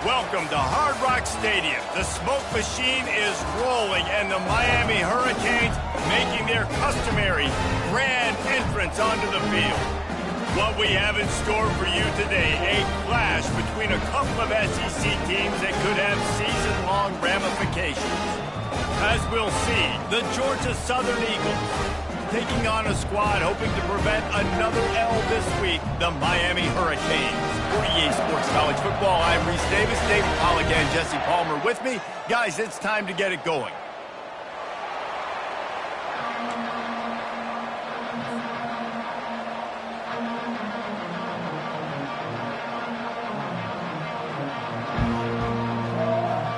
Welcome to Hard Rock Stadium. The smoke machine is rolling, and the Miami Hurricanes making their customary grand entrance onto the field. What we have in store for you today, a clash between a couple of SEC teams that could have season-long ramifications. As we'll see, the Georgia Southern Eagles taking on a squad hoping to prevent another L this week, the Miami Hurricanes. For EA Sports College Football, I'm Reese Davis, David Pollack, and Jesse Palmer with me. Guys, it's time to get it going.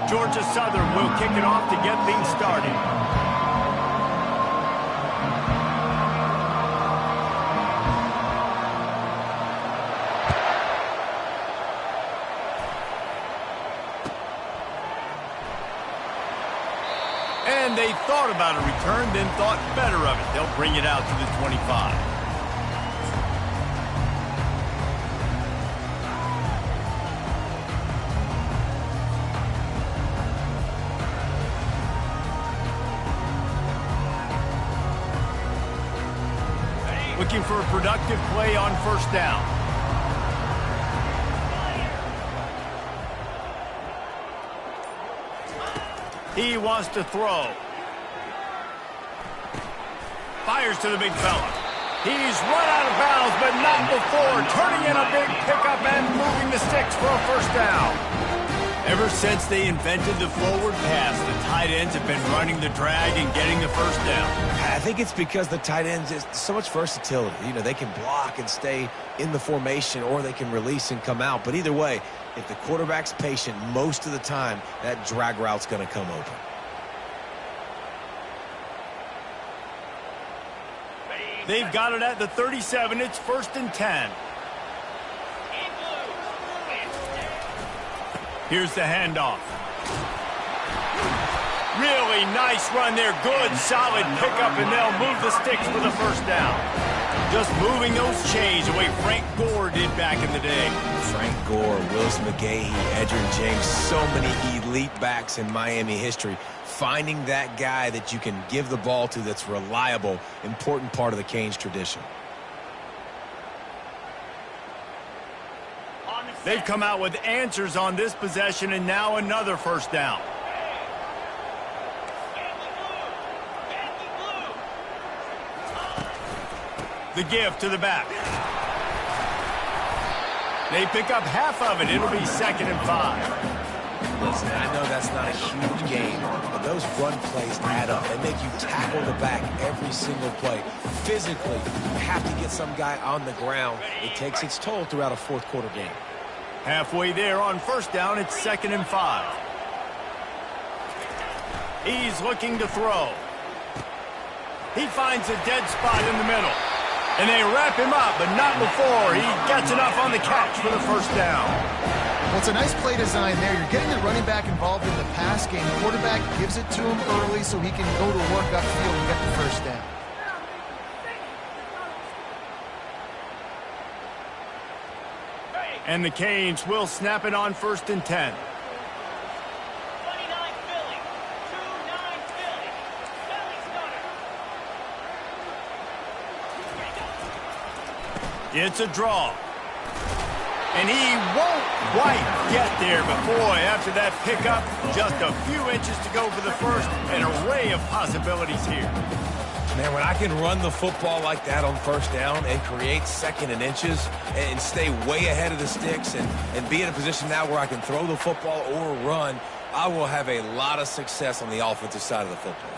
Georgia Southern will kick it off to get things started. And they thought about a return, then thought better of it. They'll bring it out to the 25. Looking for a productive play on first down. He wants to throw. Fires to the big fella. He's run out of bounds, but not before turning in a big pickup and moving the sticks for a first down. Ever since they invented the forward pass, the tight ends have been running the drag and getting the first down. I think it's because the tight ends is so much versatility. You know, they can block and stay in the formation, or they can release and come out. But either way, if the quarterback's patient most of the time, that drag route's going to come open. They've got it at the 37. It's 1st and 10. Here's the handoff. Really nice run there. Good, solid pickup, and they'll move the sticks for the first down. Just moving those chains the way Frank Gore did back in the day. Frank Gore, Willis McGahee, Edgerrin James, so many elite backs in Miami history. Finding that guy that you can give the ball to that's reliable, important part of the Canes tradition. They've come out with answers on this possession, and now another first down. The give to the back. They pick up half of it. It'll be 2nd and 5. Listen, I know that's not a huge game, but those run plays add up. They make you tackle the back every single play. Physically, you have to get some guy on the ground. It takes its toll throughout a fourth quarter game. Halfway there on first down, it's 2nd and 5. He's looking to throw. He finds a dead spot in the middle. And they wrap him up, but not before he gets enough on the catch for the first down. Well, it's a nice play design there. You're getting the running back involved in the pass game. The quarterback gives it to him early so he can go to work upfield and get the first down. And the Canes will snap it on 1st and 10. It's a draw. And he won't quite get there, but boy, after that pickup, just a few inches to go for the first. An array of possibilities here. Man, when I can run the football like that on first down and create 2nd and inches and stay way ahead of the sticks and be in a position now where I can throw the football or run, I will have a lot of success on the offensive side of the football.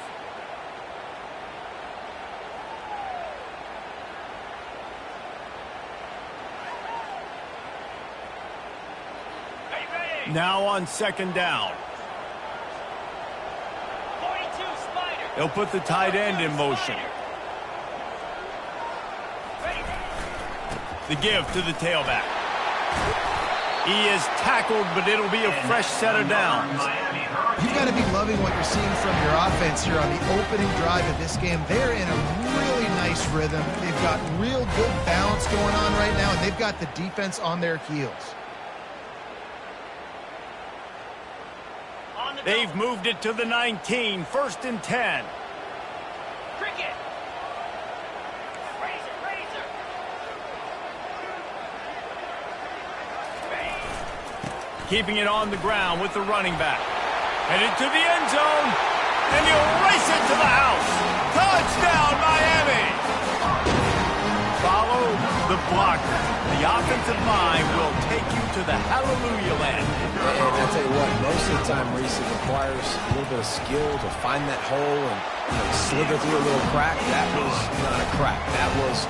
Now on 2nd down. They'll put the tight end in motion. The give to the tailback. He is tackled, but it'll be a fresh set of downs. You've got to be loving what you're seeing from your offense here on the opening drive of this game. They're in a really nice rhythm. They've got real good balance going on right now, and they've got the defense on their heels. They've moved it to the 19, 1st and 10. Cricket. Razor. Keeping it on the ground with the running back. Headed to the end zone, and he'll race it to the house. Touchdown, Miami! Follow the blocker. The offensive line will take you to the hallelujah land. And I tell you what, most of the time, Reese, it requires a little bit of skill to find that hole and slither through a little crack. That was not a crack. That was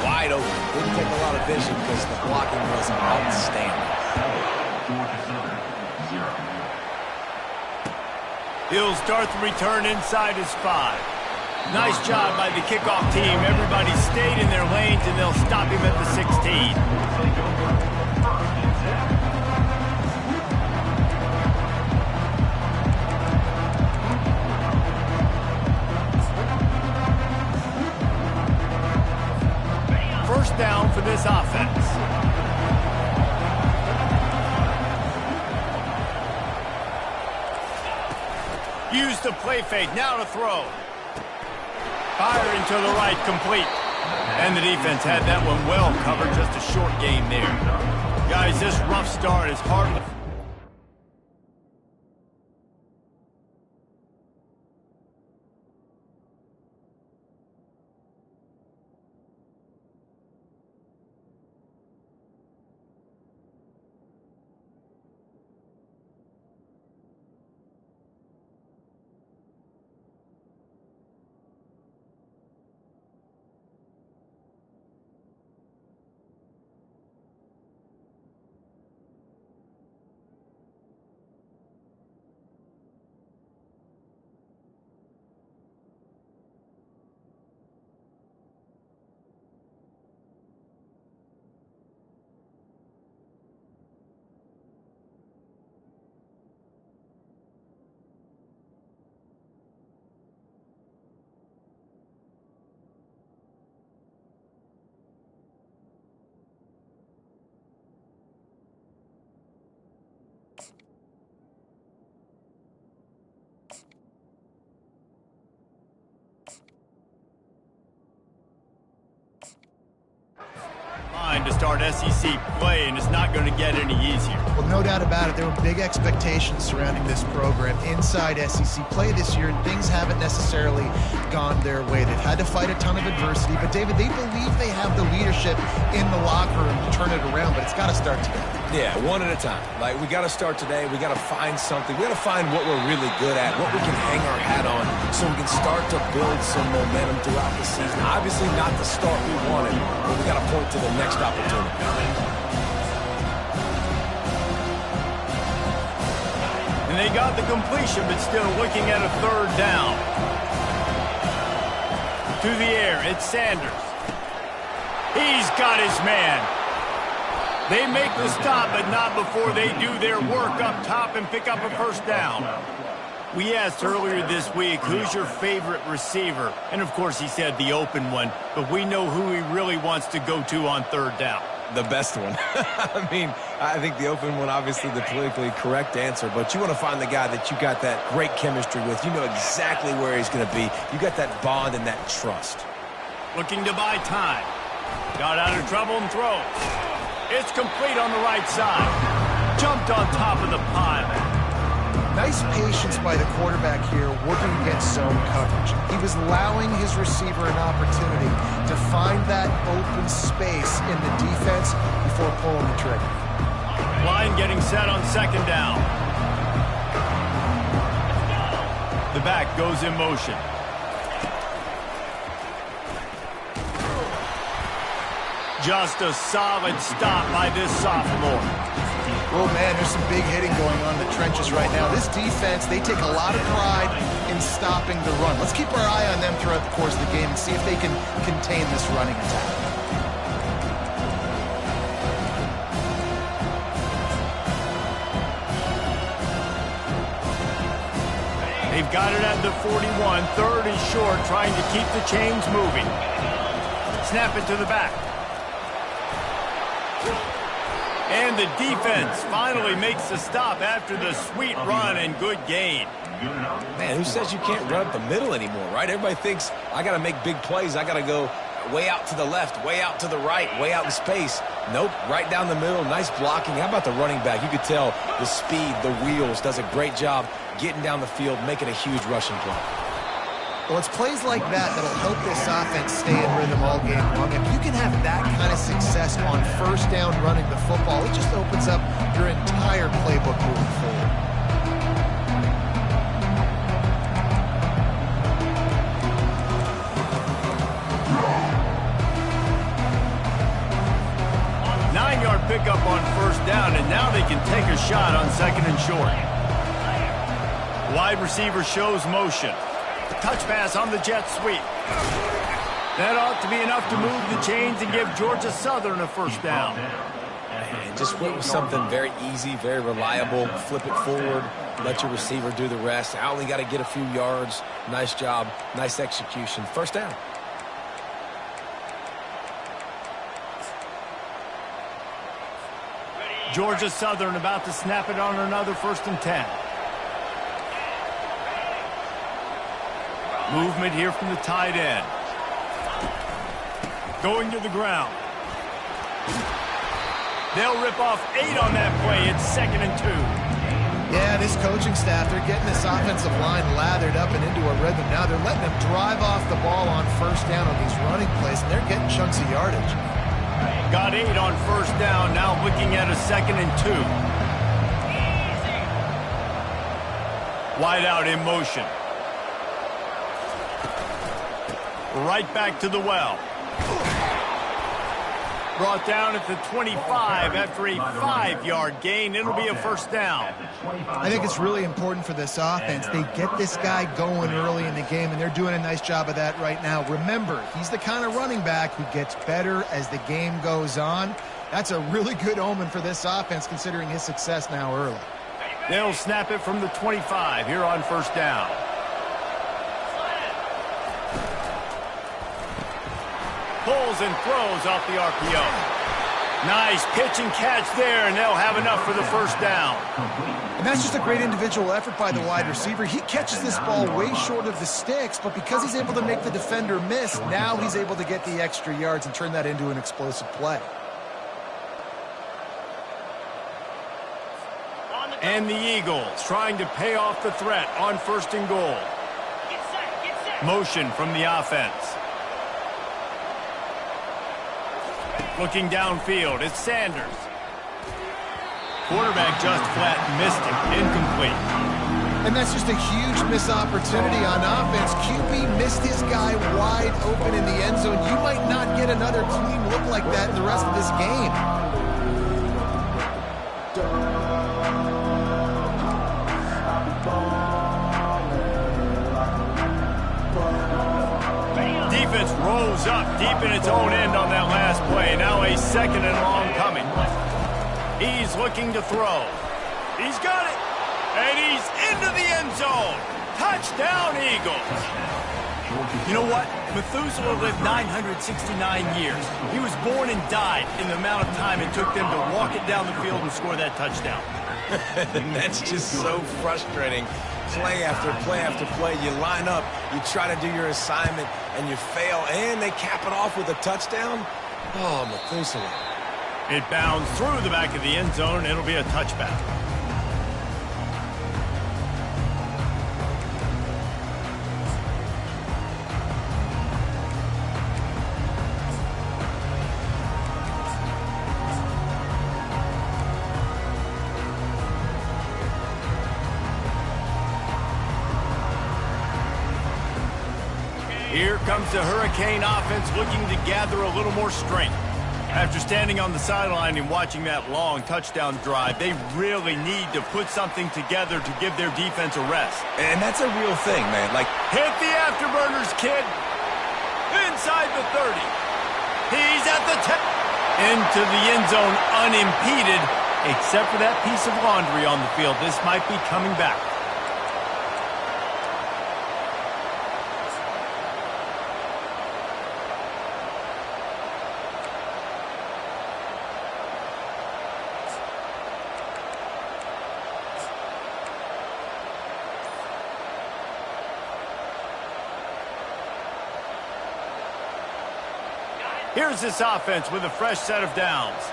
wide open. Didn't take a lot of vision because the blocking was outstanding. He'll start the return inside his 5. Nice job by the kickoff team. Everybody stayed in their lanes, and they'll stop him at the 16. First down for this offense. Use the play fake, now to throw. Firing to the right, complete. And the defense had that one well covered, just a short gain there. Guys, this rough start is hard to... to start SEC play, and it's not going to get any easier. Well, no doubt about it. There were big expectations surrounding this program inside SEC play this year, and things haven't necessarily gone their way. They've had to fight a ton of adversity, but David, they believe they have the leadership in the locker room to turn it around, but it's got to start today. Yeah, one at a time. Like, we got to start today. We got to find something. We got to find what we're really good at, what we can hang our hat on, so we can start to build some momentum throughout the season. Obviously not the start we wanted, but we got to point to the next opportunity. And they got the completion, but still looking at a 3rd down. To the air, it's Sanders. He's got his man. They make the stop, but not before they do their work up top and pick up a 1st down. We asked earlier this week, who's your favorite receiver? And, of course, he said the open one, but we know who he really wants to go to on 3rd down. The best one. I mean, I think the open one, obviously the politically correct answer, but you want to find the guy that you got that great chemistry with. You know exactly where he's going to be. You got that bond and that trust. Looking to buy time. Got out of trouble and throws. It's complete on the right side. Jumped on top of the pile. Nice patience by the quarterback here working against zone coverage. He was allowing his receiver an opportunity to find that open space in the defense before pulling the trigger. Line getting set on 2nd down. The back goes in motion. Just a solid stop by this sophomore. Oh, man, there's some big hitting going on in the trenches right now. This defense, they take a lot of pride in stopping the run. Let's keep our eye on them throughout the course of the game and see if they can contain this running attack. They've got it at the 41. 3rd and short, trying to keep the chains moving. Snap it to the back. And the defense finally makes the stop after the sweet run and good gain. Man, who says you can't run up the middle anymore, right? Everybody thinks I got to make big plays. I got to go way out to the left, way out to the right, way out in space. Nope, right down the middle. Nice blocking. How about the running back? You could tell the speed, the wheels, does a great job getting down the field, making a huge rushing play. Well, it's plays like that that'll help this offense stay in rhythm all game long. If you can have that kind of success on first down running the football, it just opens up your entire playbook moving forward. Pickup on first down, and now they can take a shot on second and short. Wide receiver shows motion. Touch pass on the jet sweep. That ought to be enough to move the chains and give Georgia Southern a first down. And just went with something very easy, very reliable. Flip it forward, let your receiver do the rest. I only got to get a few yards. Nice job, nice execution. First down. Georgia Southern about to snap it on another 1st and 10. Movement here from the tight end. Going to the ground. They'll rip off 8 on that play. It's 2nd and 2. Yeah, this coaching staff, they're getting this offensive line lathered up and into a rhythm. Now they're letting them drive off the ball on first down on these running plays, and they're getting chunks of yardage. Got 8 on first down, now looking at a 2nd and 2. Wide out in motion. Right back to the well. Brought down at the 25 after a 5-yard gain. It'll be a first down. I think it's really important for this offense. They get this guy going early in the game, and they're doing a nice job of that right now. Remember, he's the kind of running back who gets better as the game goes on. That's a really good omen for this offense, considering his success now early. They'll snap it from the 25 here on first down. Pulls and throws off the RPO. Nice pitch and catch there, and they'll have enough for the first down. And that's just a great individual effort by the wide receiver. He catches this ball way short of the sticks, but because he's able to make the defender miss, now he's able to get the extra yards and turn that into an explosive play. And the Eagles trying to pay off the threat on 1st and goal. Get set. Motion from the offense. Looking downfield, it's Sanders. Quarterback just flat missed it, incomplete. And that's just a huge missed opportunity on offense. QB missed his guy wide open in the end zone. You might not get another clean look like that in the rest of this game. Defense rolls up deep in its own end on that last play. Now a 2nd and long coming. He's looking to throw. He's got it. And he's into the end zone. Touchdown, Eagles. You know what? Methuselah lived 969 years. He was born and died in the amount of time it took them to walk it down the field and score that touchdown. That's just so frustrating. Play after play after play. You line up, you try to do your assignment, and you fail, and they cap it off with a touchdown? Oh, Methuselah. It bounds through the back of the end zone, and it'll be a touchback. Here comes the Hurricane offense looking to gather a little more strength. After standing on the sideline and watching that long touchdown drive, they really need to put something together to give their defense a rest. And that's a real thing, man. Like, hit the afterburners, kid. Inside the 30. He's at the 10. Into the end zone unimpeded, except for that piece of laundry on the field. This might be coming back. Here's this offense with a fresh set of downs.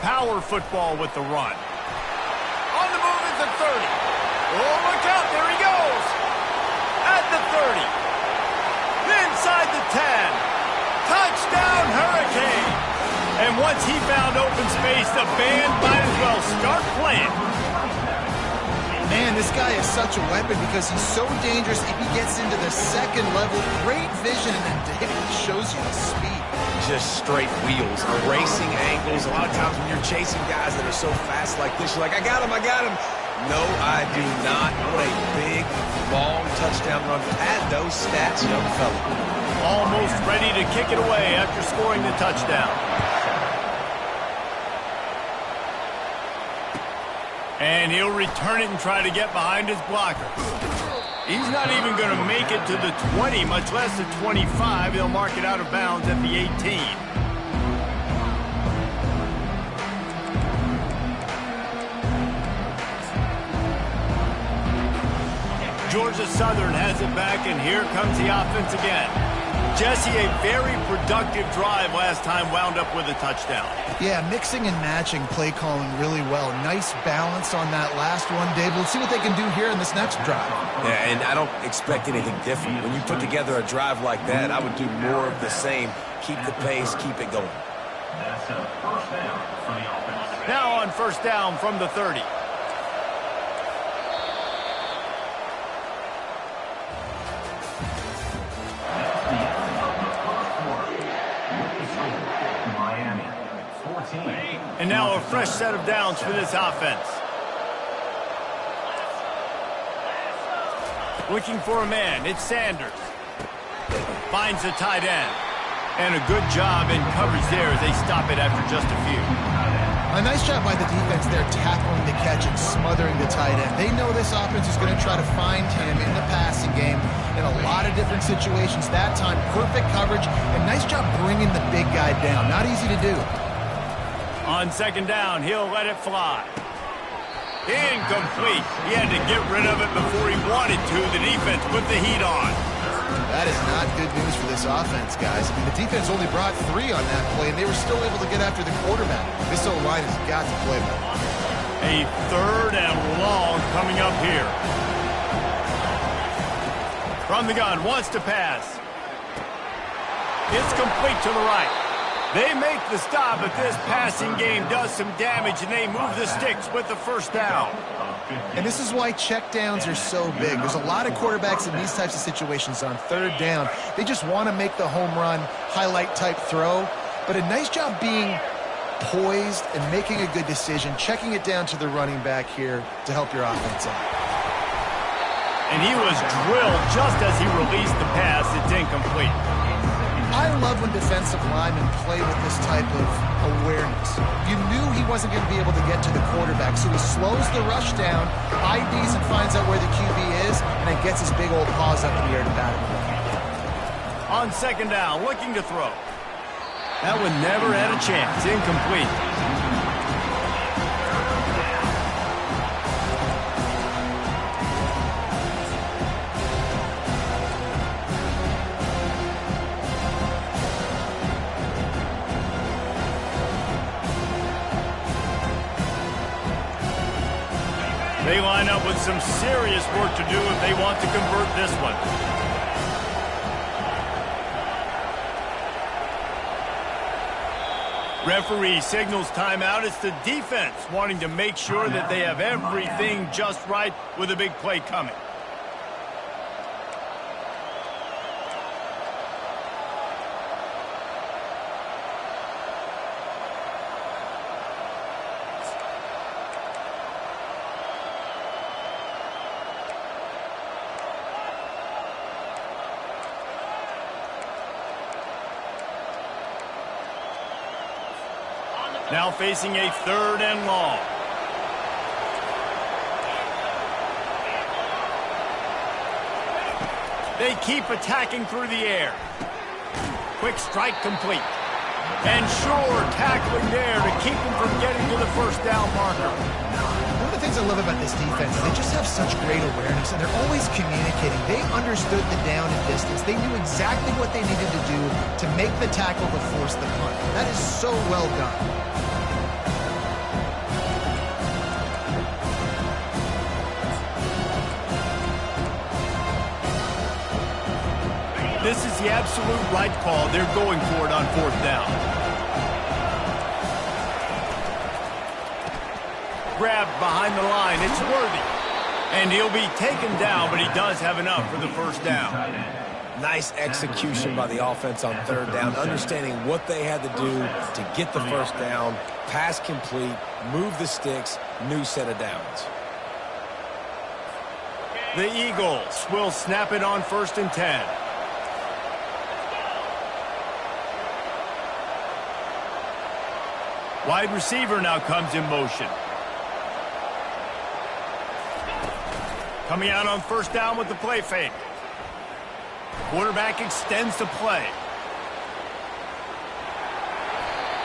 Power football with the run. On the move at the 30. Oh, look out, there he goes. At the 30. Inside the 10. Touchdown, Hurricane. And once he found open space, the band might as well start playing. Man, this guy is such a weapon because he's so dangerous if he gets into the second level. Great vision, and then he shows you the speed. Just straight wheels, erasing angles. A lot of times when you're chasing guys that are so fast like this, you're like, I got him, I got him. No, I do not. What a big, long touchdown run. Add those stats, young fella. Almost ready to kick it away after scoring the touchdown. And he'll return it and try to get behind his blocker. He's not even going to make it to the 20, much less the 25. He'll mark it out of bounds at the 18. Georgia Southern has it back, and here comes the offense again. Jesse, a very productive drive last time, wound up with a touchdown. Yeah, mixing and matching play calling really well. Nice balance on that last one, Dave. We'll see what they can do here in this next drive. Yeah, and I don't expect anything different. When you put together a drive like that, I would do more of the same. Keep the pace, keep it going. That's a first down for the offense. Now on first down from the 30. And now a fresh set of downs for this offense. Looking for a man, it's Sanders. Finds the tight end. And a good job in coverage there as they stop it after just a few. A nice job by the defense there, tackling the catch and smothering the tight end. They know this offense is going to try to find him in the passing game in a lot of different situations. That time, perfect coverage, and nice job bringing the big guy down. Not easy to do. On second down, he'll let it fly. Incomplete. He had to get rid of it before he wanted to. The defense put the heat on. That is not good news for this offense, guys. I mean, the defense only brought 3 on that play, and they were still able to get after the quarterback. This O-line has got to play better. A third and long coming up here. From the gun, wants to pass. It's complete to the right. They make the stop, but this passing game does some damage, and they move the sticks with the first down. And this is why checkdowns are so big. There's a lot of quarterbacks in these types of situations on third down. They just want to make the home run, highlight-type throw. But a nice job being poised and making a good decision, checking it down to the running back here to help your offense out. And he was drilled just as he released the pass. It's incomplete. I love when defensive linemen play with this type of awareness. You knew he wasn't going to be able to get to the quarterback, so he slows the rush down, IDs and finds out where the QB is, and then gets his big old paws up in the air to bat it away. On second down, looking to throw. That one never had a chance. Incomplete. They line up with some serious work to do if they want to convert this one. Referee signals timeout. It's the defense wanting to make sure that they have everything just right with a big play coming. Now facing a third and long. They keep attacking through the air. Quick strike complete. And sure tackling there to keep them from getting to the first down marker. One of the things I love about this defense is they just have such great awareness, and they're always communicating. They understood the down and distance. They knew exactly what they needed to do to make the tackle to force the punt. That is so well done. This is the absolute right call. They're going for it on 4th down. Grabbed behind the line. It's Worthy. And he'll be taken down, but he does have enough for the 1st down. Nice execution by the offense on 3rd down, understanding what they had to do to get the 1st down, pass complete, move the sticks, new set of downs. The Eagles will snap it on 1st and 10. Wide receiver now comes in motion. Coming out on 1st down with the play fake. Quarterback extends the play.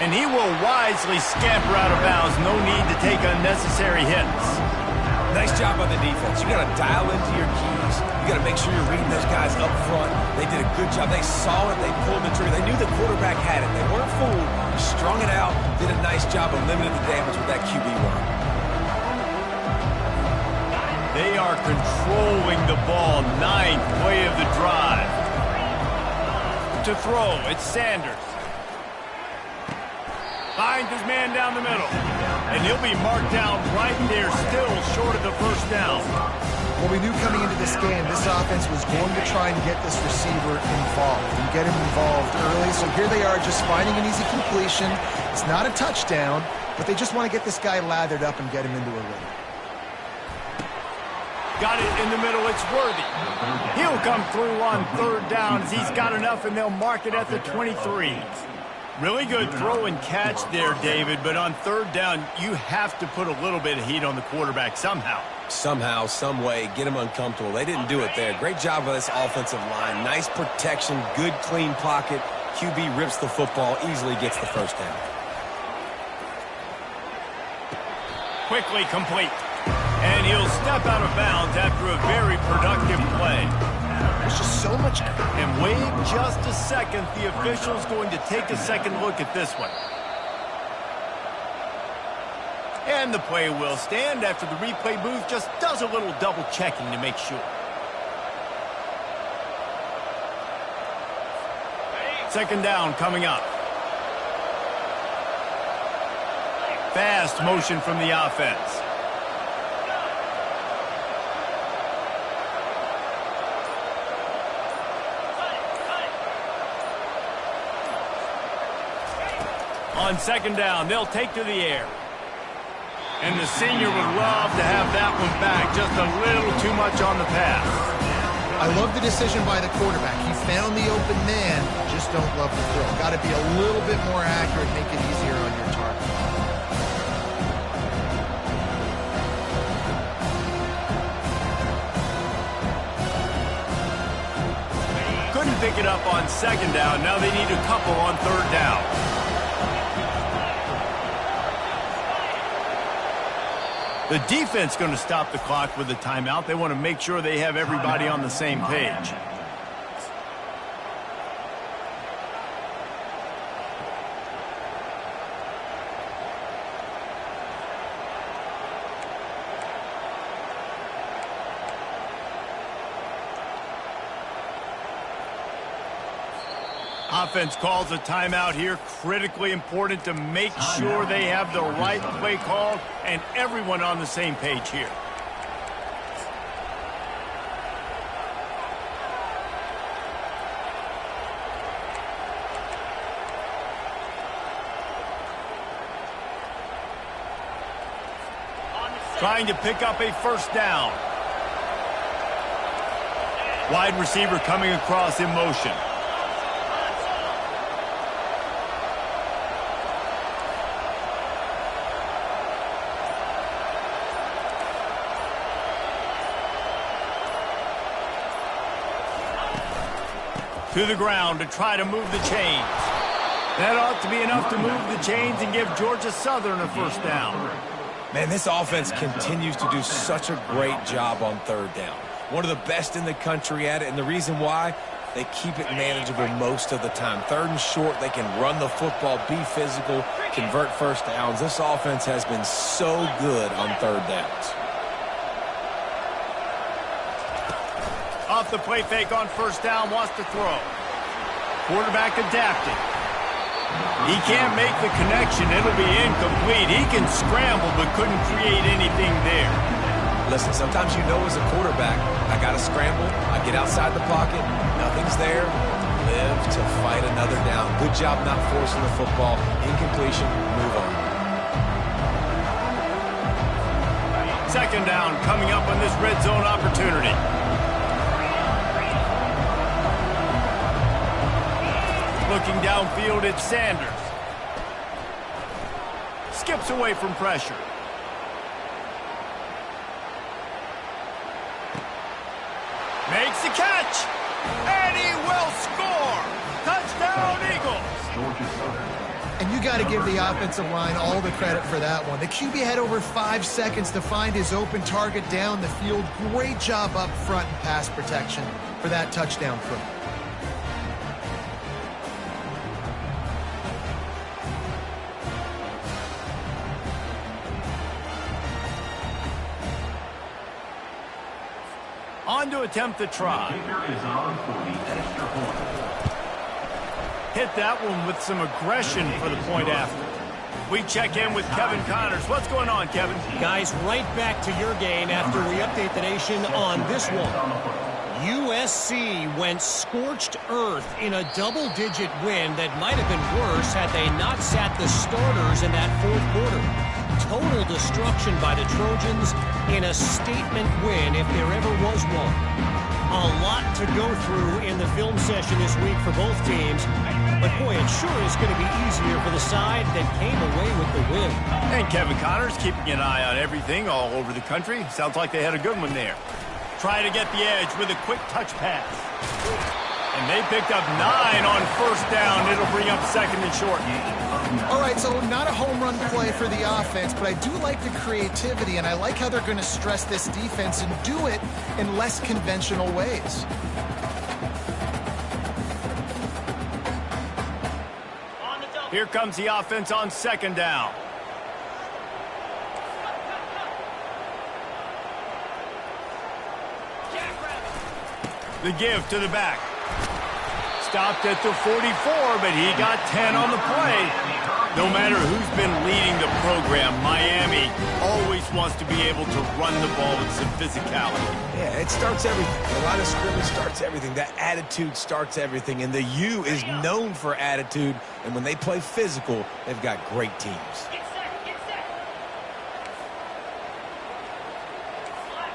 And he will wisely scamper out of bounds. No need to take unnecessary hits. Nice job by the defense. You got to dial into your keys. You got to make sure you're reading those guys up front. They did a good job. They saw it. They pulled the trigger. They knew the quarterback had it. They weren't fooled. Strung it out. Did a nice job of limiting the damage with that QB run. They are controlling the ball. 9th play of the drive. To throw, it's Sanders. Finds his man down the middle. And he'll be marked down right there, still short of the 1st down. Well, we knew coming into this game, this offense was going to try and get this receiver involved and get him involved early. So here they are just finding an easy completion. It's not a touchdown, but they just want to get this guy lathered up and get him into a rhythm. Got it in the middle, it's Worthy. He'll come through on 3rd down as he's got enough, and they'll mark it at the 23. Really good throw and catch there, David, but on 3rd down, you have to put a little bit of heat on the quarterback somehow. Somehow, some way, get him uncomfortable. They didn't do it there. Great job by this offensive line. Nice protection, good clean pocket. QB rips the football, easily gets the 1st down. Quickly complete. And he'll step out of bounds after a very productive play. There's just so much. And wait just a second. The official's going to take a second look at this one. And the play will stand after the replay booth just does a little double checking to make sure. 2nd down coming up. Fast motion from the offense. On 2nd down, they'll take to the air. And the senior would love to have that one back. Just a little too much on the pass. I love the decision by the quarterback. He found the open man. Just don't love the throw. Got to be a little bit more accurate, make it easier on your target. Couldn't pick it up on 2nd down. Now they need a couple on 3rd down. The defense going to stop the clock with a timeout. They want to make sure they have everybody on the same page. Offense calls a timeout here. Critically important to make sure they have the right play call and everyone on the same page here. Trying to pick up a 1st down. Wide receiver coming across in motion. To the ground to try to move the chains. That ought to be enough to move the chains and give Georgia Southern a 1st down. Man, this offense continues to do such a great job on third down. One of the best in the country at it, and the reason why, they keep it manageable most of the time. Third and short, they can run the football, be physical, convert first downs. This offense has been so good on third downs. Off the play fake on first down, wants to throw. Quarterback adapting. He can't make the connection. It'll be incomplete. He can scramble but couldn't create anything there. Listen, sometimes you know as a quarterback, I got to scramble, I get outside the pocket, nothing's there, live to fight another down. Good job not forcing the football. Incompletion, move on. Second down coming up on this red zone opportunity. Looking downfield, it's Sanders. Skips away from pressure. Makes the catch, and he will score. Touchdown, Eagles. And you got to give the offensive line all the credit for that one. The QB had over 5 seconds to find his open target down the field. Great job up front in pass protection for that touchdown throw. On to attempt the try. Hit that one with some aggression for the point after. We check in with Kevin Connors. What's going on, Kevin? Guys, right back to your game after we update the nation on this one. USC went scorched earth in a double-digit win that might have been worse had they not sat the starters in that fourth quarter. Total destruction by the Trojans in a statement win if there ever was one. A lot to go through in the film session this week for both teams, but boy, it sure is going to be easier for the side that came away with the win. And Kevin Connors keeping an eye on everything all over the country. Sounds like they had a good one there. Try to get the edge with a quick touch pass. And they picked up 9 on first down. It'll bring up second and short. All right, so not a home run play for the offense, but I do like the creativity, and I like how they're going to stress this defense and do it in less conventional ways. Here comes the offense on second down. The give to the back. Stopped at the 44, but he got 10 on the play. No matter who's been leading the program, Miami always wants to be able to run the ball with some physicality. Yeah, it starts everything. The line of scrimmage starts everything. That attitude starts everything. And the U is known for attitude. And when they play physical, they've got great teams. Get set, get set. Black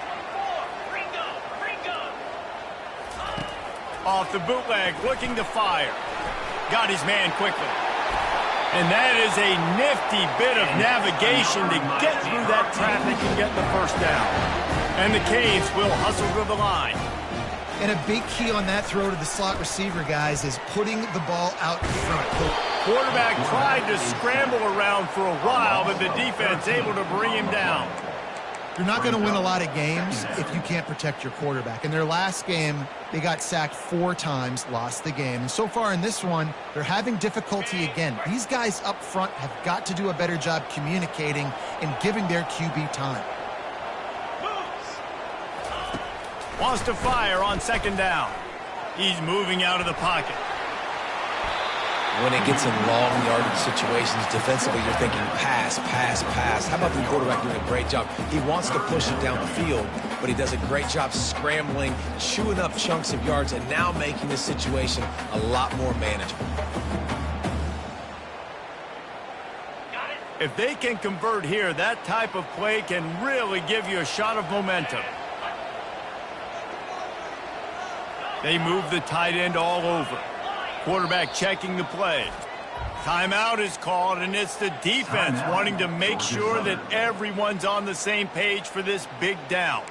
24, Ringo, Ringo. Off the bootleg, looking to fire. Got his man quickly. And that is a nifty bit of navigation to get through that traffic and get the first down. And the Canes will hustle to the line. And a big key on that throw to the slot receiver, guys, is putting the ball out in front. Quarterback tried to scramble around for a while, but the defense able to bring him down. You're not going to win a lot of games if you can't protect your quarterback. In their last game, they got sacked 4 times, lost the game. And so far in this one, they're having difficulty again. These guys up front have got to do a better job communicating and giving their QB time. Wants to fire on second down. He's moving out of the pocket. When it gets in long yardage situations defensively, you're thinking pass, pass, pass. How about the quarterback doing a great job? He wants to push it down the field, but he does a great job scrambling, chewing up chunks of yards, and now making the situation a lot more manageable. If they can convert here, that type of play can really give you a shot of momentum. They move the tight end all over. Quarterback checking the play. Timeout is called, and it's the defense wanting to make sure that everyone's on the same page for this big down.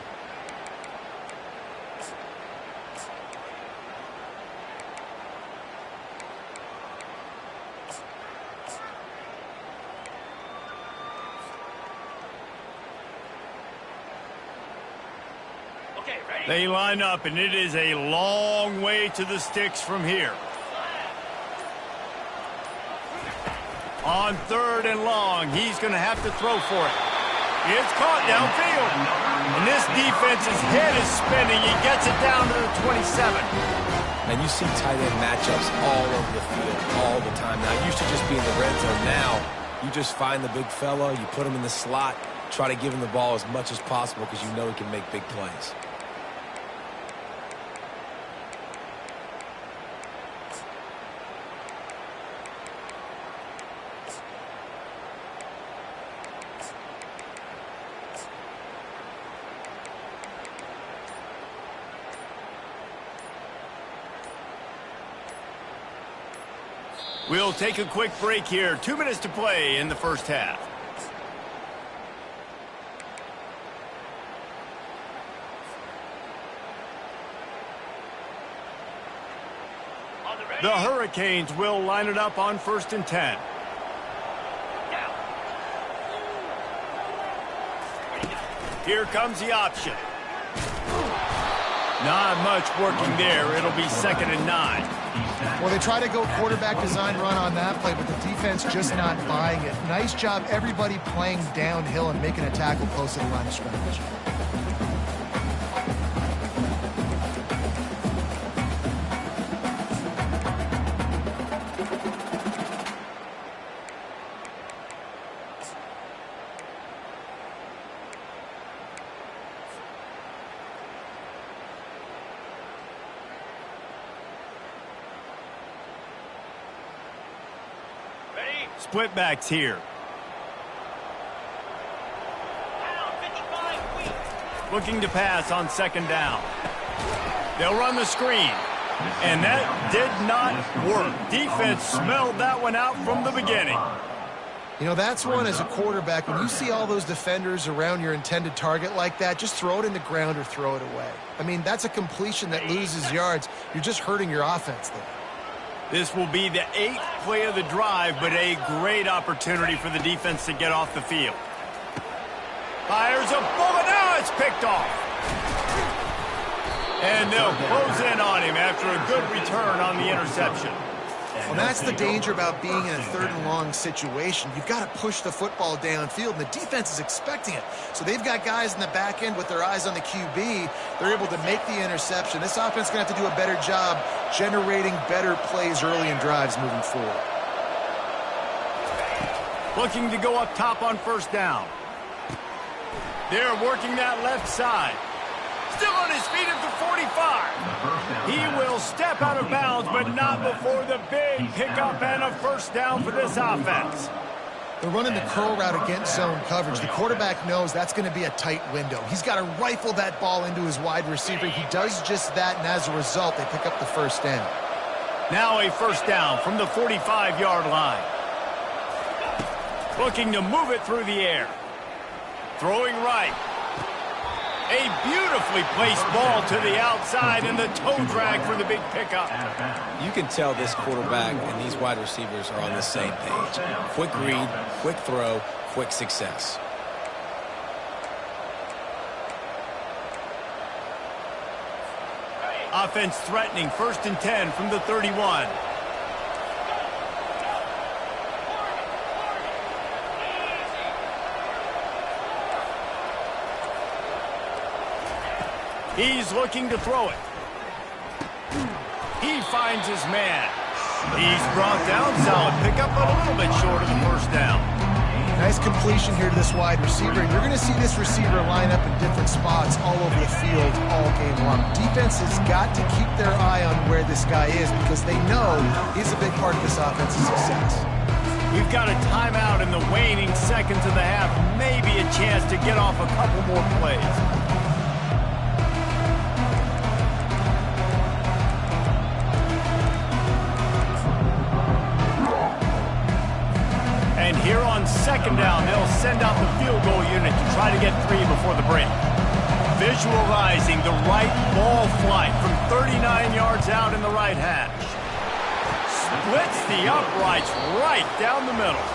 Okay, ready? They line up, and it is a long way to the sticks from here. On 3rd and long, he's going to have to throw for it. It's caught downfield. And this defense's head is spinning. He gets it down to the 27. And you see tight end matchups all over the field all the time. Now, it used to just be in the red zone. Now, you just find the big fella, you put him in the slot, try to give him the ball as much as possible because you know he can make big plays. We'll take a quick break here. 2 minutes to play in the first half. The Hurricanes will line it up on 1st and 10. Here comes the option. Not much working there. It'll be 2nd and 9. Well, they try to go quarterback design run on that play, but the defense just not buying it. Nice job, everybody playing downhill and making a tackle close to the line of scrimmage. Split backs here. Looking to pass on 2nd down. They'll run the screen. And that did not work. Defense smelled that one out from the beginning. You know, that's one as a quarterback. When you see all those defenders around your intended target like that, just throw it in the ground or throw it away. I mean, that's a completion that loses yards. You're just hurting your offense there. This will be the 8th play of the drive, but a great opportunity for the defense to get off the field. Fires a bullet. Now it's picked off. And they'll close in on him after a good return on the interception. Well, that's the danger about being in a 3rd and long situation. You've got to push the football downfield, and the defense is expecting it. So they've got guys in the back end with their eyes on the QB. They're able to make the interception. This offense is going to have to do a better job generating better plays early in drives moving forward. Looking to go up top on 1st down. They're working that left side. Still on his feet at the 45. He will step out of bounds, but not before the big pickup and a 1st down for this offense. They're running the curl route against zone coverage. The quarterback knows that's going to be a tight window. He's got to rifle that ball into his wide receiver. He does just that, and as a result, they pick up the 1st down. Now a 1st down from the 45-yard line. Looking to move it through the air. Throwing right. A beautifully placed ball to the outside and the toe drag for the big pickup. You can tell this quarterback and these wide receivers are on the same page. Quick read, quick throw, quick success. Offense threatening 1st and 10 from the 31. He's looking to throw it. He finds his man. He's brought down. Solid pickup, but a little bit short of the 1st down. Nice completion here to this wide receiver. And you're going to see this receiver line up in different spots all over the field all game long. Defense has got to keep their eye on where this guy is because they know he's a big part of this offense's success. We've got a timeout in the waning seconds of the half. Maybe a chance to get off a couple more plays. And here on 2nd down, they'll send out the field goal unit to try to get 3 before the break. Visualizing the right ball flight from 39 yards out in the right hash. Splits the uprights right down the middle.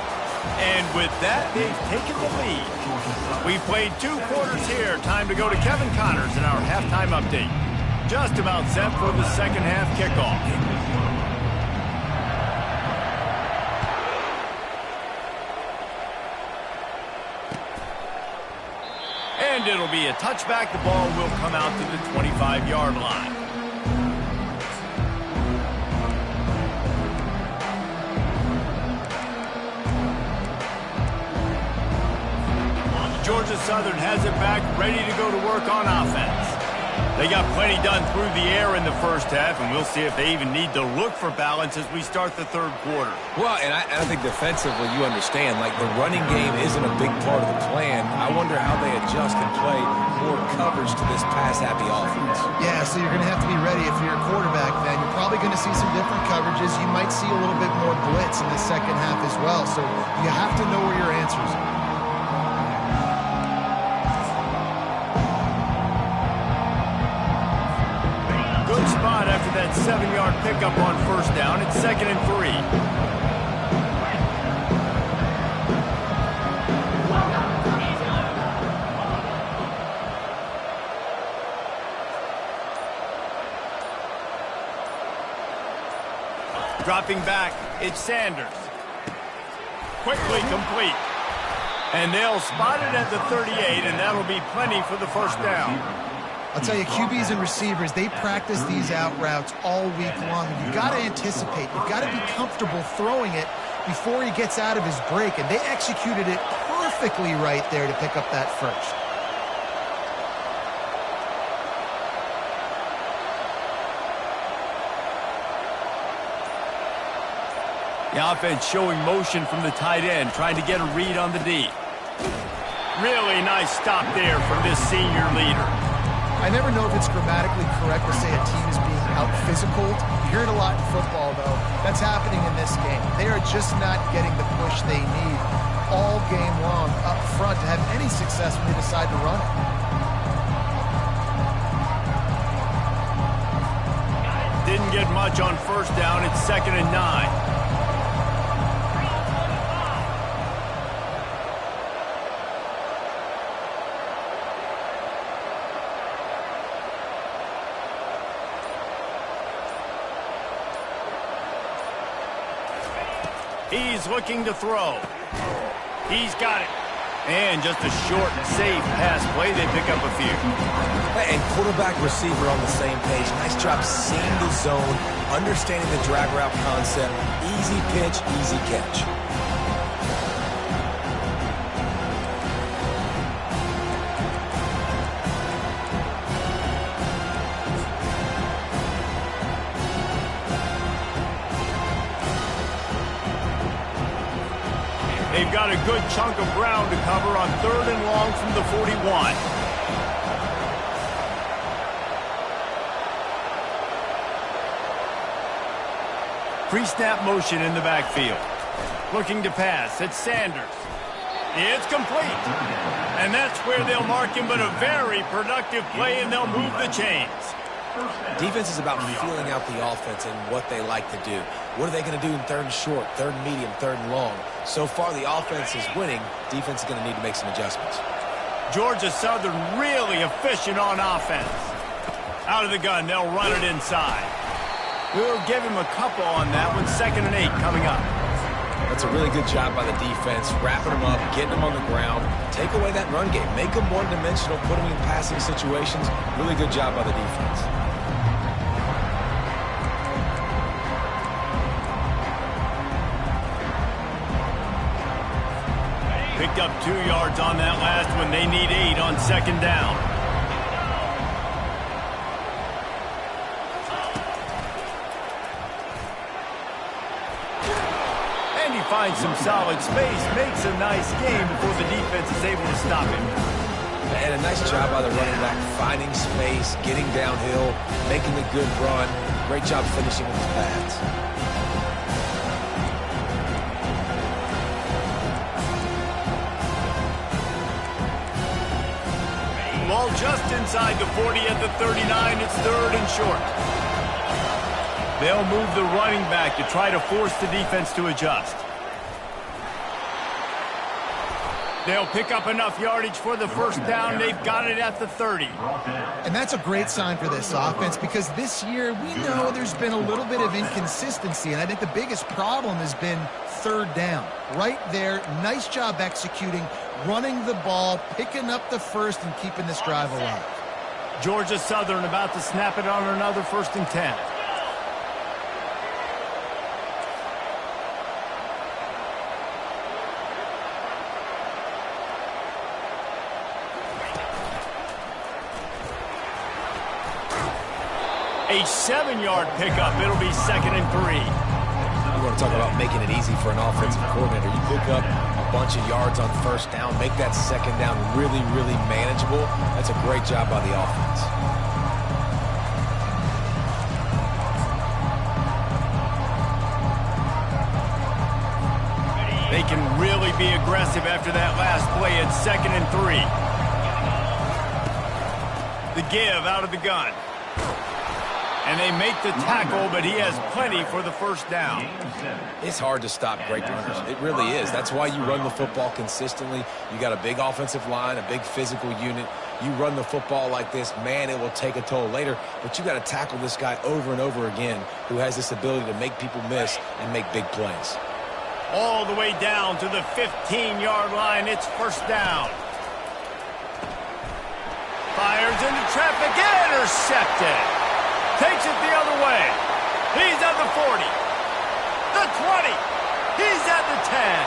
And with that, they've taken the lead. We played 2 quarters here. Time to go to Kevin Connors in our halftime update. Just about set for the second half kickoff. And it'll be a touchback. The ball will come out to the 25-yard line. Georgia Southern has it back, ready to go to work on offense. They got plenty done through the air in the first half, and we'll see if they even need to look for balance as we start the third quarter. Well, and I think defensively, you understand, like the running game isn't a big part of the plan. I wonder how they adjust and play more coverage to this pass-happy offense. Yeah, so you're going to have to be ready if you're a quarterback then. You're probably going to see some different coverages. You might see a little bit more blitz in the second half as well, so you have to know where your answers are. Spot after that 7-yard pickup on first down. It's 2nd and 3. Dropping back, it's Sanders. Quickly complete. And they'll spot it at the 38, and that'll be plenty for the first down. I'll tell you, QBs and receivers, they practice these out routes all week long. You've got to anticipate. You've got to be comfortable throwing it before he gets out of his break. And they executed it perfectly right there to pick up that first. The offense showing motion from the tight end, trying to get a read on the D. Really nice stop there from this senior leader. I never know if it's grammatically correct to say a team is being out-physical. You hear it a lot in football, though. That's happening in this game. They are just not getting the push they need all game long up front to have any success when they decide to run it. Didn't get much on first down. It's 2nd and 9. He's looking to throw. He's got it. And just a short and safe pass play. They pick up a few. And quarterback, receiver on the same page. Nice job seeing the zone, understanding the drag route concept. Easy pitch, easy catch. They've got a good chunk of ground to cover on 3rd and long from the 41. Pre-snap motion in the backfield. Looking to pass. It's Sanders. It's complete. And that's where they'll mark him, but a very productive play, and they'll move the chains. Defense is about feeling out the offense and what they like to do. What are they going to do in 3rd and short, 3rd and medium, 3rd and long? So far, the offense is winning. Defense is going to need to make some adjustments. Georgia Southern really efficient on offense. Out of the gun, they'll run it inside. We'll give him a couple on that one. 2nd and 8 coming up. That's a really good job by the defense, wrapping them up, getting them on the ground. Take away that run game. Make them one-dimensional, put them in passing situations. Really good job by the defense. Picked up 2 yards on that last one. They need 8 on 2nd down. And he finds some solid space, makes a nice game before the defense is able to stop him. And a nice job by the running back, finding space, getting downhill, making a good run. Great job finishing with his pads. Ball just inside the 40 at the 39. It's 3rd and short. They'll move the running back to try to force the defense to adjust. They'll pick up enough yardage for the first down. They've got it at the 30. And that's a great sign for this offense because this year we know there's been a little bit of inconsistency, and I think the biggest problem has been third down. Right there, nice job executing, running the ball, picking up the first, and keeping this drive alive. Georgia Southern about to snap it on another 1st and 10. A 7-yard pickup. It'll be 2nd and 3. You want to talk about making it easy for an offensive coordinator. You pick up a bunch of yards on 1st down, make that 2nd down really, really manageable. That's a great job by the offense. They can really be aggressive after that last play at 2nd and 3. The give out of the gun. And they make the tackle, but he has plenty for the 1st down. It's hard to stop great runners. It really is. That's why you run the football consistently. You got a big offensive line, a big physical unit. You run the football like this, man, it will take a toll later. But you got to tackle this guy over and over again who has this ability to make people miss and make big plays. All the way down to the 15-yard line. It's 1st down. Fires into traffic. Intercepted. Takes it the other way. He's at the 40. The 20. He's at the 10.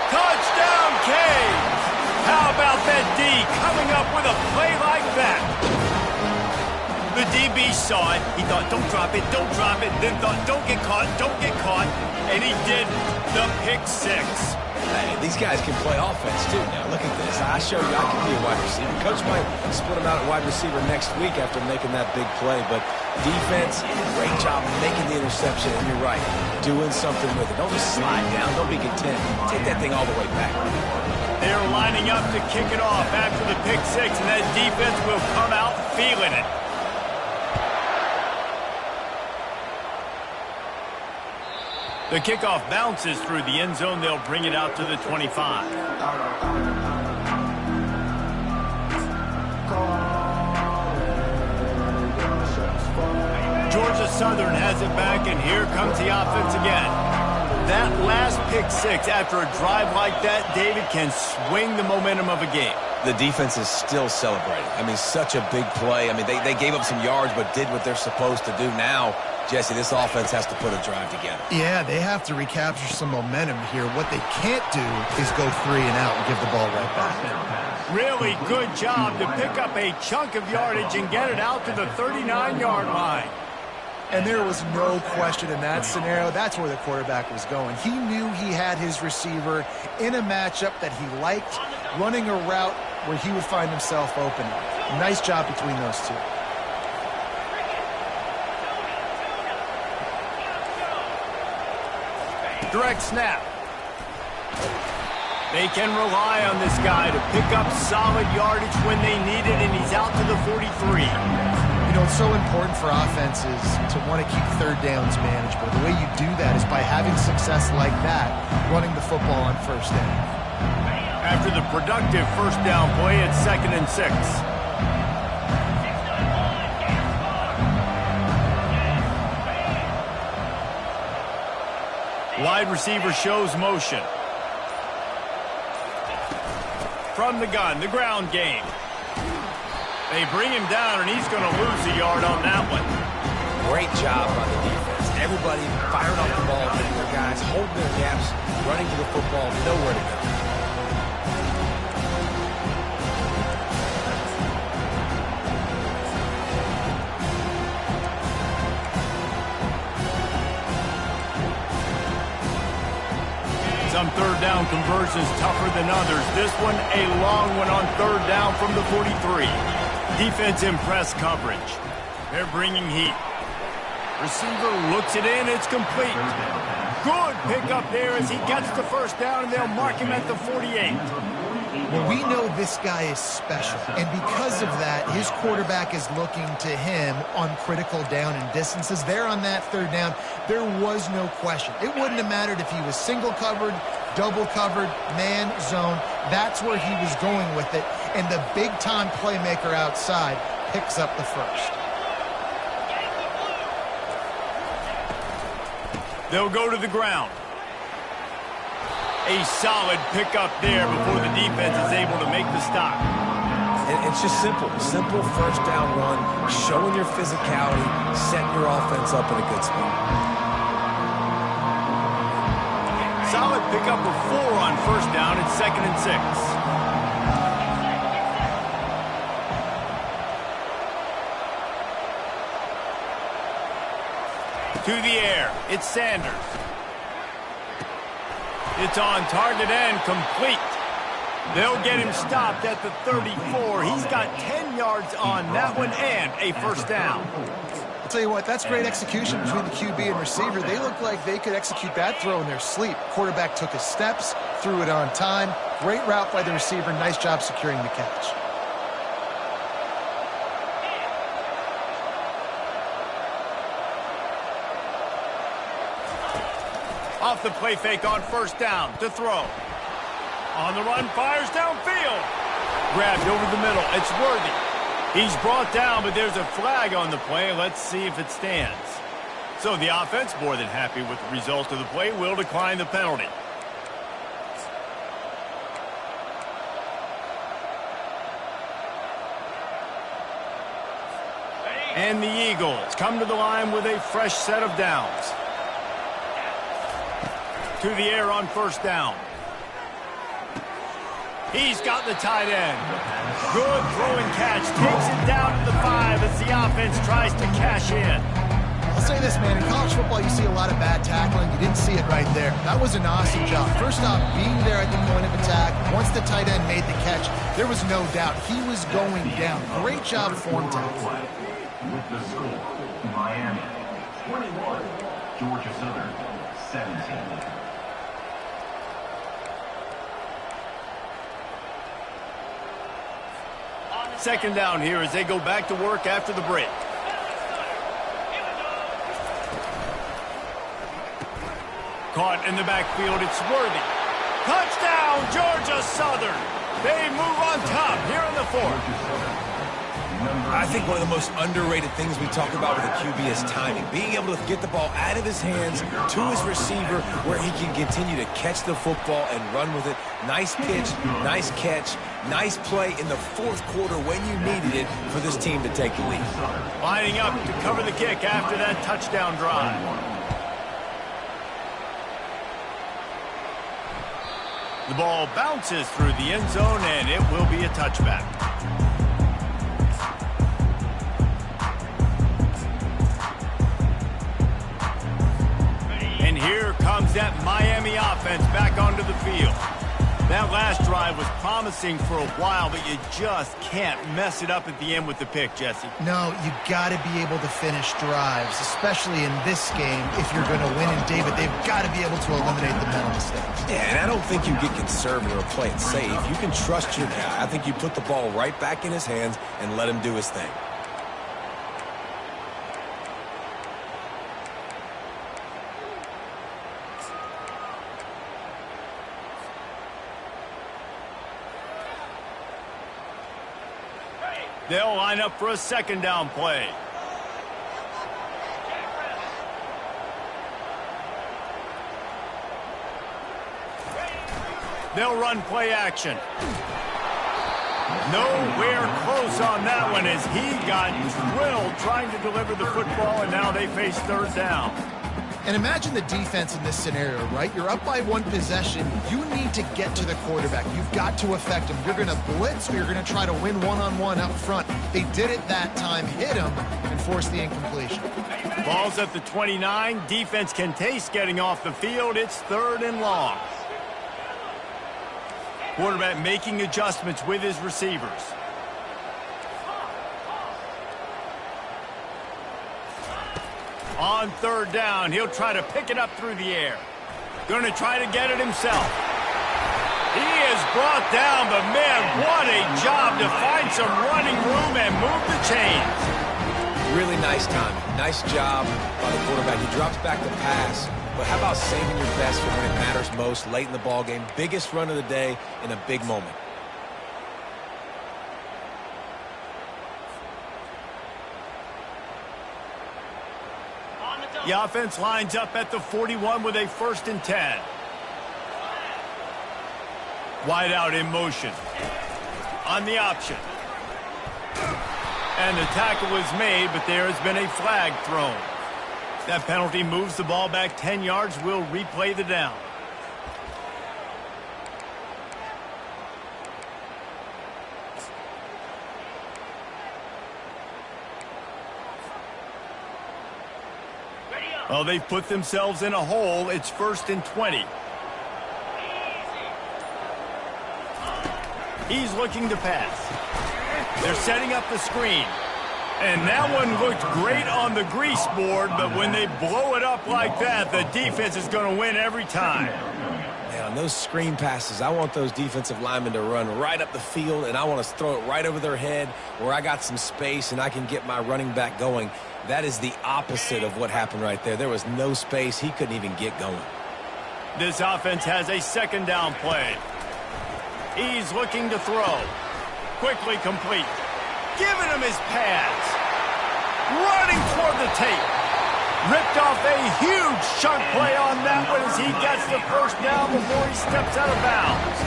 Touchdown, Canes. How about that D coming up with a play like that? The DB saw it. He thought, don't drop it, don't drop it. Then thought, don't get caught, don't get caught. And he did the pick 6. Hey, these guys can play offense, too. Now, look at this. I showed you I can be a wide receiver. Coach might split him out at wide receiver next week after making that big play. But defense, great job making the interception. And you're right, doing something with it. Don't just slide down. Don't be content. Take that thing all the way back. They're lining up to kick it off after the pick 6, and that defense will come out feeling it. The kickoff bounces through the end zone. They'll bring it out to the 25. Georgia Southern has it back, and here comes the offense again. That last pick 6 after a drive like that, David, can swing the momentum of a game. The defense is still celebrating. I mean, such a big play. I mean, they gave up some yards but did what they're supposed to do. Now, Jesse, this offense has to put a drive together. Yeah, they have to recapture some momentum here. What they can't do is go 3 and out and give the ball right back. Really good job to pick up a chunk of yardage and get it out to the 39-yard line. And there was no question in that scenario. That's where the quarterback was going. He knew he had his receiver in a matchup that he liked, running a route where he would find himself open. Nice job between those two. Direct snap. They can rely on this guy to pick up solid yardage when they need it, and he's out to the 43. You know, it's so important for offenses to want to keep third downs manageable. The way you do that is by having success like that, running the football on 1st down. After the productive 1st down play, it's 2nd and 6. Wide receiver shows motion. From the gun, the ground game. They bring him down, and he's going to lose a yard on that one. Great job by the defense. Everybody firing off the ball, getting their guys, holding their gaps, running to the football, nowhere to go. Some 3rd down conversions tougher than others. This one a long one on 3rd down from the 43. Defense in press coverage. They're bringing heat. Receiver looks it in. It's complete. Good pickup there as he gets the 1st down, and they'll mark him at the 48. Well, we know this guy is special, and because of that, his quarterback is looking to him on critical down and distances. There on that 3rd down, there was no question. It wouldn't have mattered if he was single covered, double covered, man zone. That's where he was going with it. And the big-time playmaker outside picks up the first. They'll go to the ground. A solid pickup there before the defense is able to make the stop. And it's just simple. Simple first down run, showing your physicality, setting your offense up in a good spot. Solid pickup of 4 on first down. It's 2nd and 6. To the air, it's Sanders. It's on target and complete. They'll get him stopped at the 34. He's got 10 yards on that one and a first down. I'll tell you what, that's great execution between the QB and receiver. They look like they could execute that throw in their sleep. Quarterback took his steps, threw it on time. Great route by the receiver. Nice job securing the catch. Off the play fake on first down to throw. On the run, fires downfield. Grabbed over the middle. It's Worthy. He's brought down, but there's a flag on the play. Let's see if it stands. So the offense, more than happy with the result of the play, will decline the penalty. And the Eagles come to the line with a fresh set of downs. To the air on first down. He's got the tight end. Good throwing catch. Takes it down to the 5 as the offense tries to cash in. I'll say this, man. In college football, you see a lot of bad tackling. You didn't see it right there. That was an awesome job. First off, being there at the point of attack. Once the tight end made the catch, there was no doubt he was going down. Great job form tackling. With the score, Miami 21, Georgia Southern 17. Second down here as they go back to work after the break. Caught in the backfield, it's Worthy. Touchdown, Georgia Southern. They move on top here in the 4th. I think one of the most underrated things we talk about with a QB is timing. Being able to get the ball out of his hands to his receiver where he can continue to catch the football and run with it. Nice pitch, nice catch, nice play in the 4th quarter when you needed it for this team to take the lead. Lining up to cover the kick after that touchdown drive. The ball bounces through the end zone, and it will be a touchback. And here comes that Miami offense back onto the field. That last drive was promising for a while, but you just can't mess it up at the end with the pick, Jesse. No, you got to be able to finish drives, especially in this game. If you're going to win, and David, they've got to be able to eliminate the mental mistakes. Yeah, and I don't think you get conservative or play it safe. You can trust your guy. I think you put the ball right back in his hands and let him do his thing. They'll line up for a second down play. They'll run play action. Nowhere close on that one as he got drilled trying to deliver the football, and now they face third down. And imagine the defense in this scenario, right? You're up by 1 possession. You need to get to the quarterback. You've got to affect him. You're going to blitz or you're going to try to win one-on-one up front. They did it that time, hit him, and forced the incompletion. Ball's at the 29. Defense can taste getting off the field. It's 3rd and long. Quarterback making adjustments with his receivers. On 3rd down, he'll try to pick it up through the air. Going to try to get it himself. He is brought down, but man, what a job to find some running room and move the chains. Really nice timing. Nice job by the quarterback. He drops back to pass, but how about saving your best for when it matters most, late in the ball game, biggest run of the day in a big moment. The offense lines up at the 41 with a 1st and 10. Wide out in motion. On the option. And the tackle is made, but there has been a flag thrown. That penalty moves the ball back 10 yards. We'll replay the down. Well, they've put themselves in a hole. It's 1st and 20. He's looking to pass. They're setting up the screen. And that one looked great on the grease board, but when they blow it up like that, the defense is going to win every time. Man, on those screen passes, I want those defensive linemen to run right up the field, and I want to throw it right over their head where I got some space and I can get my running back going. That is the opposite of what happened right there. There was no space. He couldn't even get going. This offense has a 2nd down play. He's looking to throw. Quickly complete. Giving him his pads. Running toward the tape. Ripped off a huge chunk play on that one as he gets the 1st down before he steps out of bounds.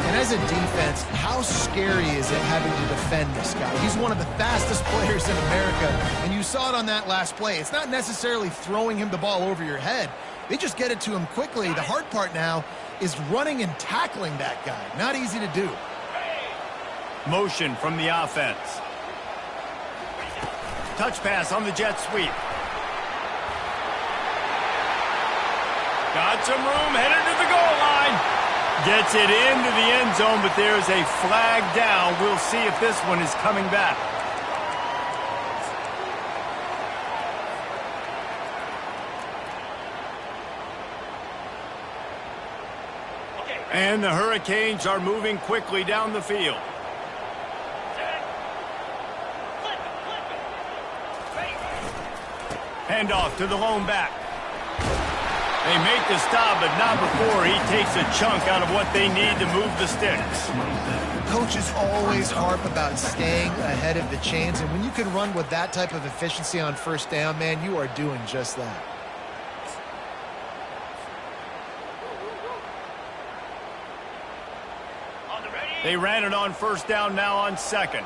And as a defense, how scary is it having to defend this guy? He's one of the fastest players in America, and you saw it on that last play. It's not necessarily throwing him the ball over your head. They just get it to him quickly. The hard part now is running and tackling that guy. Not easy to do. Motion from the offense. Touch pass on the jet sweep. Got some room, headed to the goal line. Gets it into the end zone, but there's a flag down. We'll see if this one is coming back. And the Hurricanes are moving quickly down the field. Handoff to the lone back. They make the stop, but not before he takes a chunk out of what they need to move the sticks. Coaches always harp about staying ahead of the chains, and when you can run with that type of efficiency on 1st down, man, you are doing just that. They ran it on 1st down, now on 2nd.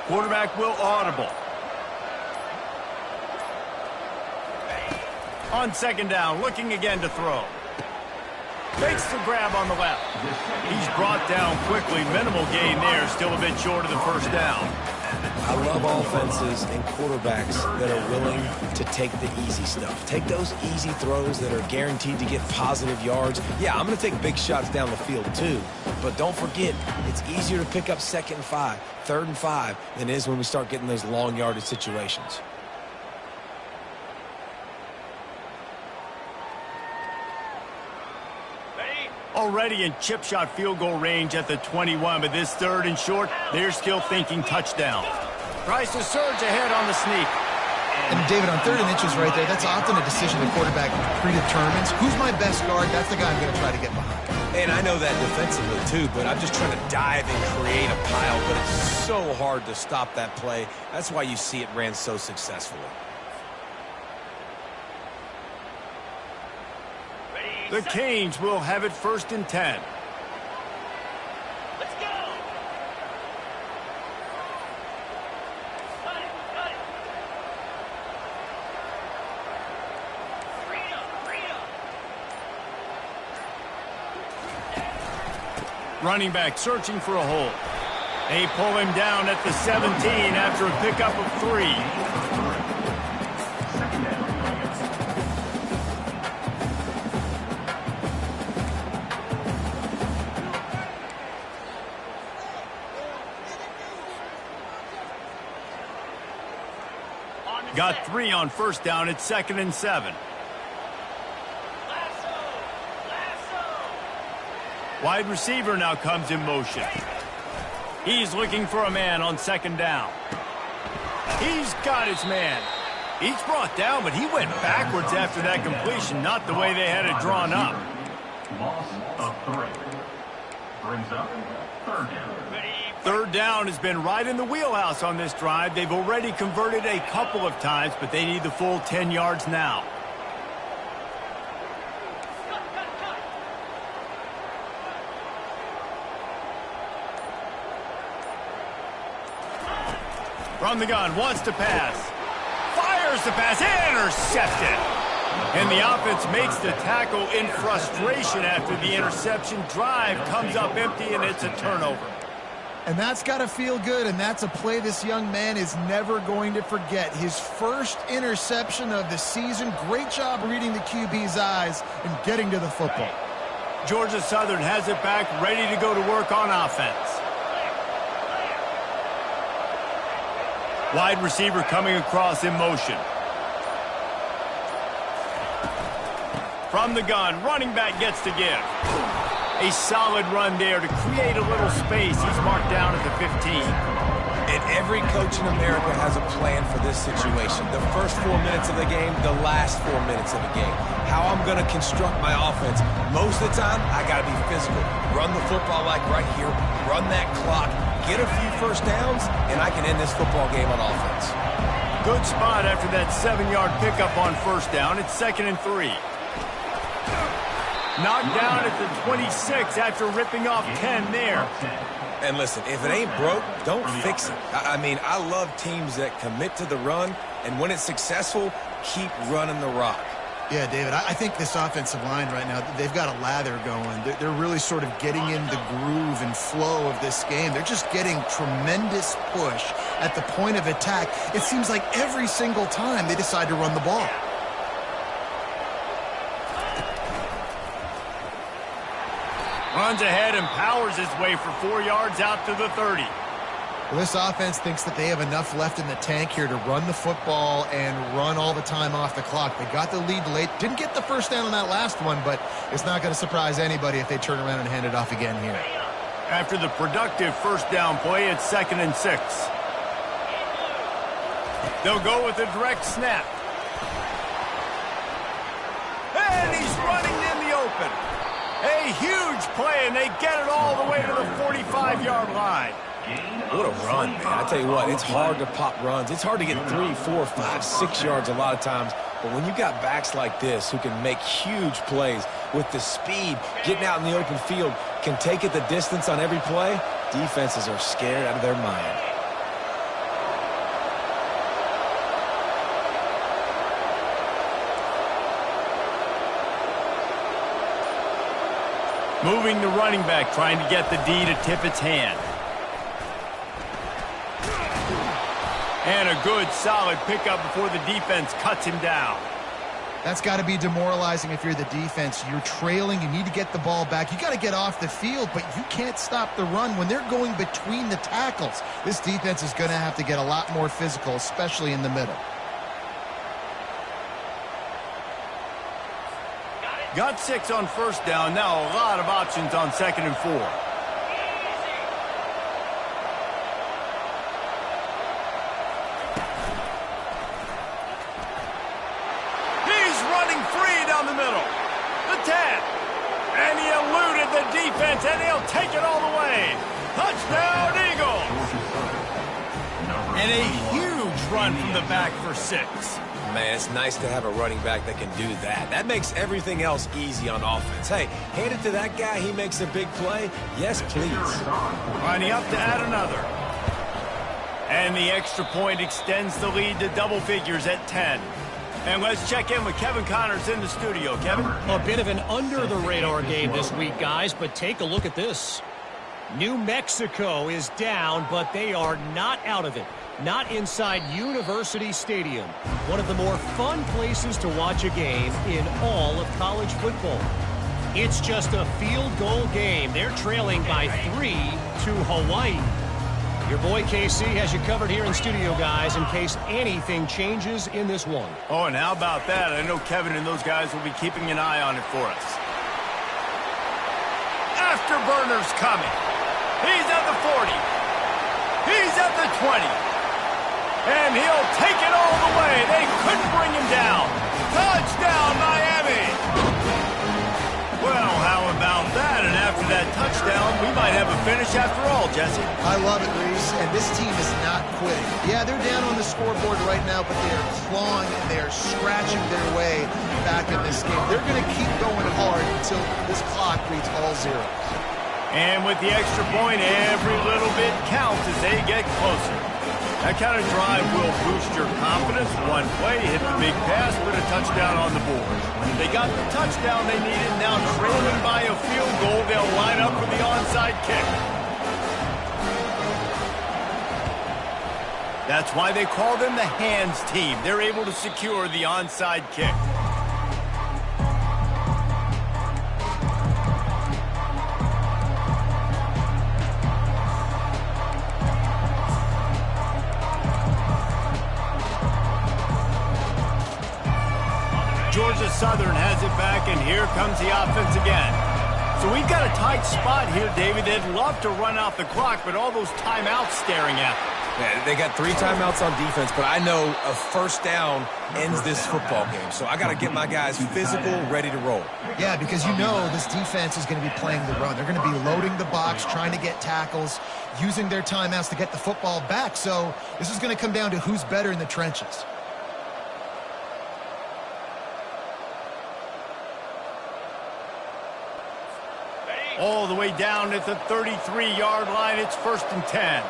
Quarterback will audible. On 2nd down, looking again to throw. Fakes the grab on the left. He's brought down quickly. Minimal gain there, still a bit short of the 1st down. I love offenses and quarterbacks that are willing to take the easy stuff. Take those easy throws that are guaranteed to get positive yards. Yeah, I'm going to take big shots down the field too. But don't forget, it's easier to pick up 2nd and 5, 3rd and 5 than it is when we start getting those long yardage situations. Already in chip shot field goal range at the 21, but this 3rd and short, they're still thinking touchdown. Tries to surge ahead on the sneak. And David, on 3rd and inches right there, that's often a decision the quarterback predetermines. Who's my best guard? That's the guy I'm going to try to get behind. And I know that defensively too, but I'm just trying to dive and create a pile, but it's so hard to stop that play. That's why you see it ran so successfully. The Canes will have it 1st and 10. Let's go. Got it. Freedom. Running back searching for a hole. They pull him down at the 17 after a pickup of 3. Got 3 on 1st down. It's 2nd and 7. Wide receiver now comes in motion. He's looking for a man on second down. He's got his man. He's brought down, but he went backwards after that completion, not the way they had it drawn up. Loss of 3. Brings up third down. Third down has been right in the wheelhouse on this drive. They've already converted a couple of times, but they need the full 10 yards now. From the gun, wants to pass. Fires the pass, intercepted. And the offense makes the tackle in frustration after the interception. Drive comes up empty, and it's a turnover. And that's got to feel good, and that's a play this young man is never going to forget. His first interception of the season. Great job reading the QB's eyes and getting to the football. Georgia Southern has it back, ready to go to work on offense. Wide receiver coming across in motion. From the gun, running back gets to give. A solid run there to create a little space. He's marked down at the 15. And every coach in America has a plan for this situation. The first 4 minutes of the game, the last 4 minutes of the game. How I'm going to construct my offense. Most of the time, I got to be physical. Run the football like right here. Run that clock. Get a few first downs, and I can end this football game on offense. Good spot after that 7-yard pickup on first down. It's 2nd and 3. Knocked down at the 26 after ripping off 10 there. And listen, if it ain't broke, don't fix it. I mean, I love teams that commit to the run, and when it's successful, keep running the rock. Yeah, David, I think this offensive line right now, they've got a lather going. They're really sort of getting in the groove and flow of this game. They're just getting tremendous push at the point of attack. It seems like every single time they decide to run the ball. Runs ahead and powers his way for 4 yards out to the 30. Well, this offense thinks that they have enough left in the tank here to run the football and run all the time off the clock. They got the lead late. Didn't get the first down on that last one, but it's not going to surprise anybody if they turn around and hand it off again here. After the productive first down play, it's 2nd and 6. They'll go with a direct snap. And he's running in the open. A huge play, and they get it all the way to the 45-yard line. What a run, man. I tell you what, it's hard to pop runs. It's hard to get 3, 4, 5, 6 yards a lot of times. But when you got backs like this who can make huge plays with the speed, getting out in the open field, can take it the distance on every play, defenses are scared out of their mind. Moving the running back, trying to get the D to tip its hand. And a good, solid pickup before the defense cuts him down. That's got to be demoralizing if you're the defense. You're trailing. You need to get the ball back. You got to get off the field, but you can't stop the run when they're going between the tackles. This defense is going to have to get a lot more physical, especially in the middle. Got 6 on first down. Now a lot of options on 2nd and 4. He's running free down the middle. The 10. And he eluded the defense, and he'll take it all the way. Touchdown, Eagles. And a huge run from the back for 6. Man, it's nice to have a running back that can do that. That makes everything else easy on offense. Hey, hand it to that guy. He makes a big play. Yes, please. Lining up to add another. And the extra point extends the lead to double figures at 10. And let's check in with Kevin Connors in the studio. Kevin? A bit of an under-the-radar game this week, guys, but take a look at this. New Mexico is down, but they are not out of it. Not inside University Stadium, one of the more fun places to watch a game in all of college football. It's just a field goal game. They're trailing by 3 to Hawaii. Your boy KC has you covered here in studio, guys, in case anything changes in this one. Oh, and how about that? I know Kevin and those guys will be keeping an eye on it for us. afterburner's coming. He's at the 40. He's at the 20. And he'll take it all the way. They couldn't bring him down. Touchdown, Miami. Well, how about that? And after that touchdown, we might have a finish after all, Jesse. I love it, Reese, and this team is not quitting. Yeah, they're down on the scoreboard right now, but they are clawing and they are scratching their way back in this game. They're going to keep going hard until this clock reads all zeros. And with the extra point, every little bit counts as they get closer. That kind of drive will boost your confidence. One play, hit the big pass, put a touchdown on the board. They got the touchdown they needed. Now trailing by a field goal, they'll line up for the onside kick. That's why they call them the hands team. They're able to secure the onside kick. Georgia Southern has it back, and here comes the offense again. So we've got a tight spot here, David. They'd love to run out the clock, but all those timeouts staring at them. Yeah, they got 3 timeouts on defense, but I know a first down ends this football game. So I got to get my guys physical, ready to roll. Yeah, because you know this defense is going to be playing the run. They're going to be loading the box, trying to get tackles, using their timeouts to get the football back. So this is going to come down to who's better in the trenches. All the way down at the 33-yard line. It's 1st and 10.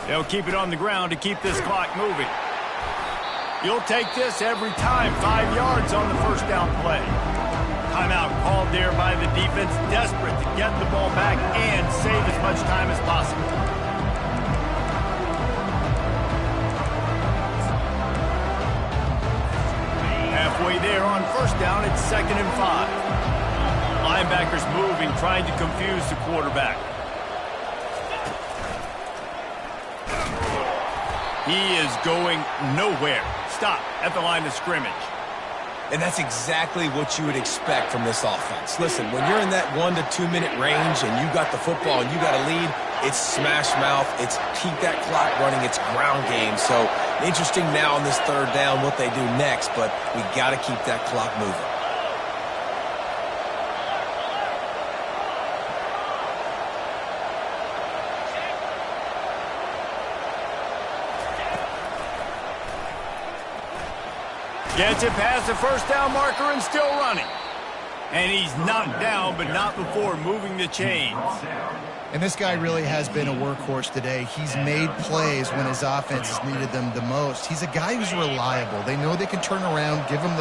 They'll keep it on the ground to keep this clock moving. You'll take this every time. 5 yards on the first down play. Timeout called there by the defense, desperate to get the ball back and save as much time as possible. Halfway there on first down, it's 2nd and 5. Linebackers moving, trying to confuse the quarterback. He is going nowhere. Stop at the line of scrimmage. And that's exactly what you would expect from this offense. Listen, when you're in that 1 to 2 minute range and you got the football and you got a lead, it's smash mouth, it's keep that clock running, it's ground game. So interesting now on this 3rd down what they do next, but we got to keep that clock moving. Gets it past the first down marker and still running. And he's knocked down, but not before moving the chains. And this guy really has been a workhorse today. He's made plays when his offense has needed them the most. He's a guy who's reliable. They know they can turn around, give him the